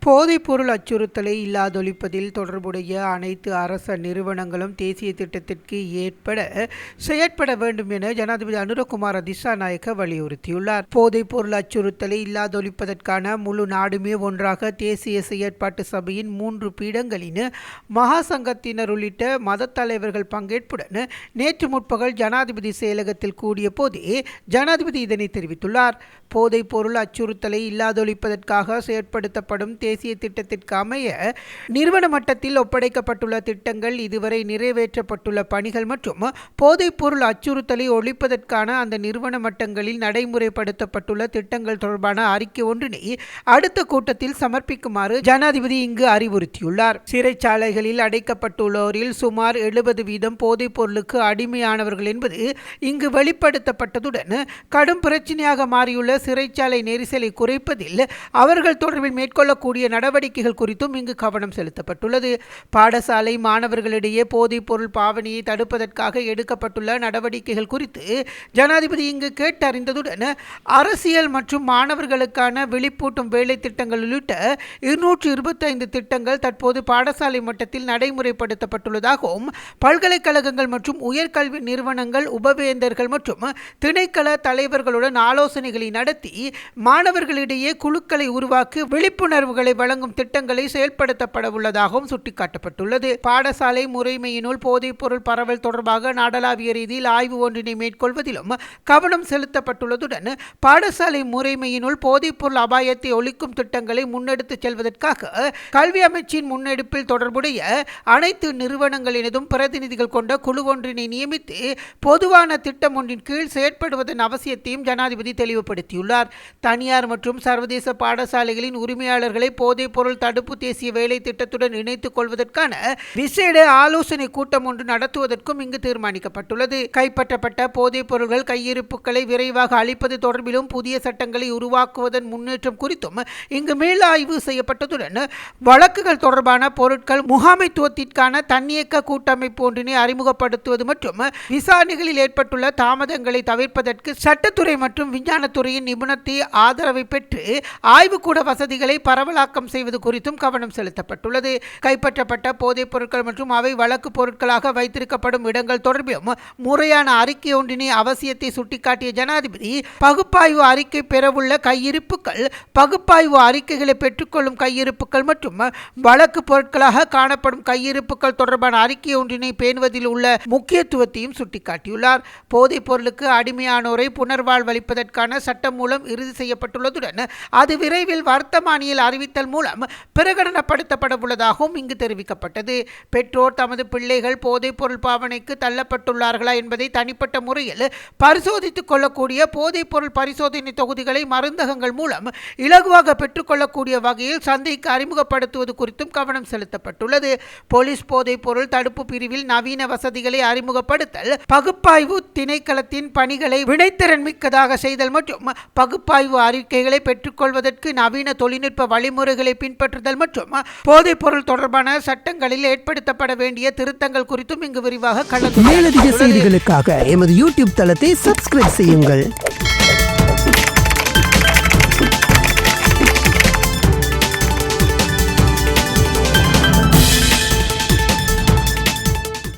போதைப்பொருள் அச்சுறுத்தலை இல்லாதொழிப்பதில் தொடர்புடைய அனைத்து அரச நிறுவனங்களும் தேசிய திட்டத்திற்கு செயற்பட வேண்டும் என ஜனாதிபதி அனுரகுமார திசாநாயக்க வலியுறுத்தியுள்ளார். போதைப்பொருள் அச்சுறுத்தலை இல்லாதொழிப்பதற்கான முழு நாடுமே ஒன்றாக தேசிய செயற்பாட்டு சபையின் 3 பீடங்களின் மகாசங்கத்தினர் உள்ளிட்ட மத தலைவர்கள் பங்கேற்புடன் நேற்று முற்பகல் ஜனாதிபதி செயலகத்தில் கூடிய போதே ஜனாதிபதி இதனை தெரிவித்துள்ளார். போதைப்பொருள் அச்சுறுத்தலை இல்லாதொழிப்பதற்காக செயற்படுத்தப்படும் தேசிய திட்டத்திற்கு அமைய நிறுவன மட்டத்தில் ஒப்படைக்கப்பட்டுள்ள திட்டங்கள், இதுவரை நிறைவேற்றப்பட்டுள்ள பணிகள் மற்றும் போதைப்பொருள் அச்சுறுத்தலை ஒழிப்பதற்கான அந்த நிறுவன மட்டங்களில் நடைமுறைப்படுத்தப்பட்டுள்ள திட்டங்கள் தொடர்பான அறிக்கை ஒன்றினை அடுத்த கூட்டத்தில் சமர்ப்பிக்குமாறு ஜனாதிபதி இங்கு அறிவுறுத்தியுள்ளார். சிறைச்சாலைகளில் அடைக்கப்பட்டுள்ளோரில் சுமார் 70% போதைப் பொருளுக்கு அடிமையானவர்கள் என்பது இங்கு வெளிப்படுத்தப்பட்டதுடன் கடும் பிரச்சனையாக மாறியுள்ள சிறைச்சாலை நெரிசலை குறைப்பதில் அவர்கள் தொடர்பில் மேற்கொள்ளக்கூடிய நடவடிக்கைகள் குறித்தும் இங்கு கவனம் செலுத்தப்பட்டுள்ளது. பாடசாலை மாணவர்களிடையே போதைப் பொருள் பாவனையை தடுப்பதற்காக எடுக்கப்பட்டுள்ள நடவடிக்கைகள் குறித்து ஜனாதிபதி இங்கு கேட்டறிந்ததுடன் அரசியல் மற்றும் மாணவர்களுக்கான விழிப்பூட்டும் வேலை திட்டங்கள் உள்ளிட்ட 225 திட்டங்கள் தற்போது பாடசாலை மட்டத்தில் நடைமுறைப்படுத்தப்பட்டுள்ளதாகவும் பல்கலைக்கழகங்கள் மற்றும் உயர்கல்வி நிறுவனங்கள் உபவேந்தர்கள் மற்றும் திணைக்கள தலைவர்களுடன் ஆலோசனைகளை நடத்தி மாணவர்களிடையே குழுக்களை உருவாக்கி விழிப்புணர்வுகளை வழங்கும் திட்டங்களை செயல்படுத்தப்பட உள்ளதாகவும் சுட்டிக்காட்டப்பட்டுள்ளது. பாடசாலை முறைமையினுள் போதைப் பொருள் பரவல் தொடர்பாக நாடளாவிய ரீதியில் ஆய்வு ஒன்றினை மேற்கொள்வதிலும் கவனம் செலுத்தப்பட்டுள்ளதுடன் பாடசாலை முறைமையினுள் போதைப் பொருள் அபாயத்தை ஒழிக்கும் திட்டங்களை முன்னெடுத்துச் செல்வதற்காக கல்வி அமைச்சின் முன்னெடுப்பில் தொடர்புடைய அனைத்து நிறுவனங்களினதும் பிரதிநிதிகள் கொண்ட குழு ஒன்றினை நியமித்து பொதுவான திட்டம் ஒன்றின் கீழ் செயற்படுவதன் அவசியத்தையும் ஜனாதிபதி தெளிவுபடுத்தியுள்ளார். தனியார் மற்றும் சர்வதேச பாடசாலைகளின் உரிமையாளர்களை போதைப் பொருள் தடுப்பு தேசிய வேலை திட்டத்துடன் இணைத்துக் கொள்வதற்கான விசேட ஆலோசனை கூட்டம் ஒன்று நடத்துவதற்கும் இங்கு தீர்மானிக்கப்பட்டுள்ளது. கைப்பற்றப்பட்ட போதைப் பொருள்கள் கையிருப்புகளை விரைவாக அளிப்பது தொடர்பிலும் புதிய சட்டங்களை உருவாக்குவதன் முன்னேற்றம் குறித்தும் இங்கு மேலாய்வு செய்யப்பட்டதுடன் வழக்குகள் தொடர்பான பொருட்கள் முகாமைத்துவத்திற்கான தன்னியக்க கூட்டமைப்பு ஒன்றினை அறிமுகப்படுத்துவது மற்றும் விசாரணைகளில் ஏற்பட்டுள்ள தாமதங்களை தவிர்ப்பதற்கு சட்டத்துறை மற்றும் விஞ்ஞானத்துறையின் நிபுணத்தை ஆதரவை பெற்று ஆய்வுக்கூட வசதிகளை பரவலாக்கம் செய்வது குறித்தும் கவனம் செலுத்தப்பட்டுள்ளது. கைப்பற்றப்பட்ட போதைப் பொருட்கள் மற்றும் அவை வழக்கு பொருட்களாக வைத்திருக்கப்படும் இடங்கள் தொடர்பிலும் முறையான அறிக்கை ஒன்றினை அவசியத்தை சுட்டிக்காட்டிய ஜனாதிபதி பகுப்பாய்வு அறிக்கை பெறவுள்ள கையிருப்புகள், பகுப்பாய்வு அறிக்கைகளை பெற்றுக்கொள்ளும் கையிருப்புகள் மற்றும் வழக்கு பொருட்களாக காணப்படும் கையிருப்புகள் தொடர்பான அறிக்கை ஒன்றினை பேணுவதில் உள்ள முக்கியத்துவத்தையும் சுட்டிக்காட்டியுள்ளார். போதைப் பொருளுக்கு அடிமையானோரை புனர்வாழ்வளிப்பதற்கான சட்டம் மூலம் இறுதி செய்யப்பட்டுள்ளதுடன் அது விரைவில் வர்த்தமானியில் அறிவித்தல் மூலம் பிரகடனப்படுத்தப்பட உள்ளதாகவும் இங்கு தெரிவிக்கப்பட்டது. பெற்றோர் தமது பிள்ளைகள் போதைப் பொருள் பாவனைக்கு தள்ளப்பட்டுள்ளார்களா என்பதை தனிப்பட்ட முறையில் பரிசோதித்துக் கொள்ளக்கூடிய போதைப் பொருள் பரிசோதனை தொகுதிகளை மருந்தகங்கள் மூலம் இலகுவாக பெற்றுக்கொள்ளக்கூடிய வகையில் சந்தைக்கு அறிமுகப்படுத்துவது குறித்தும் கவனம் செலுத்தப்பட்டுள்ளது. போலீஸ் போதைப் பொருள் தடுப்பு பிரிவில் நவீன வசதிகளை அறிமுகப்படுத்தல், பகுப்பாய்வு திணைக்களத்தின் பணிகளை வினைத்திறன் மிக்கதாக செய்தல் மற்றும் பகுப்பாய்வு அறிக்கைகளை பெற்றுக்கொள்வதற்கு நவீன தொழில்நுட்ப வழிமுறைகளை பின்பற்றுதல் மற்றும் போதைப் பொருள் தொடர்பான சட்டங்களில் ஏற்படுத்தப்பட வேண்டிய திருத்தங்கள் குறித்தும் இங்கு விரிவாக மேலதிக செய்திகளுக்காக எமது யூடியூப் தளத்தை சப்ஸ்கிரைப் செய்யுங்கள்.